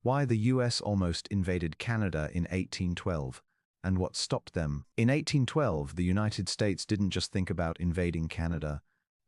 Why the US almost invaded Canada in 1812, and what stopped them. In 1812, the United States didn't just think about invading Canada.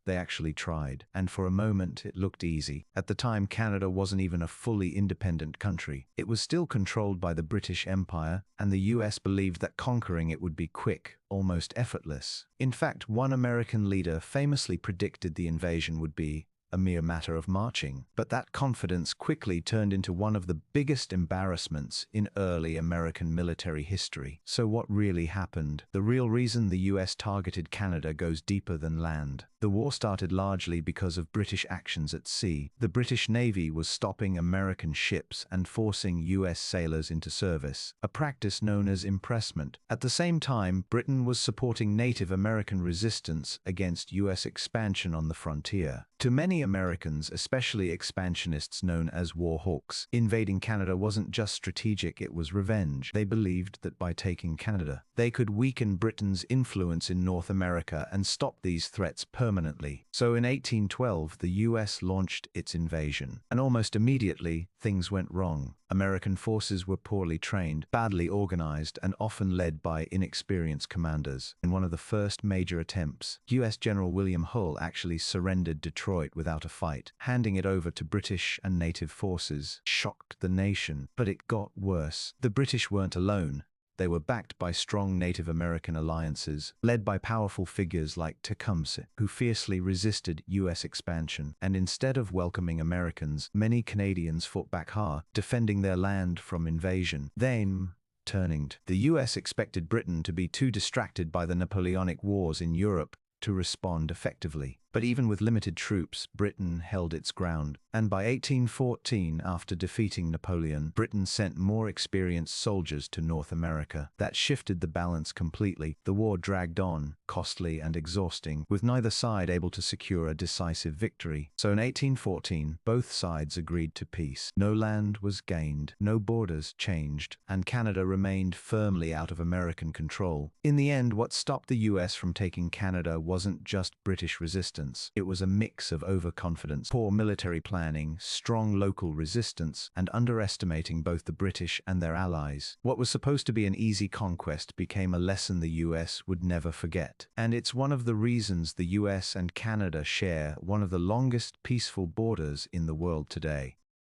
They actually tried, and for a moment it looked easy. At the time, Canada wasn't even a fully independent country. It was still controlled by the British Empire, and the US believed that conquering it would be quick, almost effortless. In fact, one American leader famously predicted the invasion would be a mere matter of marching. But that confidence quickly turned into one of the biggest embarrassments in early American military history. So what really happened? The real reason the US targeted Canada goes deeper than land. The war started largely because of British actions at sea. The British Navy was stopping American ships and forcing US sailors into service, a practice known as impressment. At the same time, Britain was supporting Native American resistance against US expansion on the frontier. To many Americans, especially expansionists known as war hawks, invading Canada wasn't just strategic, it was revenge. They believed that by taking Canada, they could weaken Britain's influence in North America and stop these threats permanently. So in 1812, the US launched its invasion. And almost immediately, things went wrong. American forces were poorly trained, badly organized, and often led by inexperienced commanders. In one of the first major attempts, US General William Hull actually surrendered Detroit without a fight. Handing it over to British and native forces shocked the nation. But it got worse. The British weren't alone. They were backed by strong Native American alliances, led by powerful figures like Tecumseh, who fiercely resisted US expansion. And instead of welcoming Americans, many Canadians fought back hard, defending their land from invasion. Then, the US expected Britain to be too distracted by the Napoleonic Wars in Europe to respond effectively. But even with limited troops, Britain held its ground. And by 1814, after defeating Napoleon, Britain sent more experienced soldiers to North America. That shifted the balance completely. The war dragged on, costly and exhausting, with neither side able to secure a decisive victory. So in 1814, both sides agreed to peace. No land was gained, no borders changed, and Canada remained firmly out of American control. In the end, what stopped the US from taking Canada wasn't just British resistance. It was a mix of overconfidence, poor military planning, strong local resistance, and underestimating both the British and their allies. What was supposed to be an easy conquest became a lesson the US would never forget. And it's one of the reasons the US and Canada share one of the longest peaceful borders in the world today.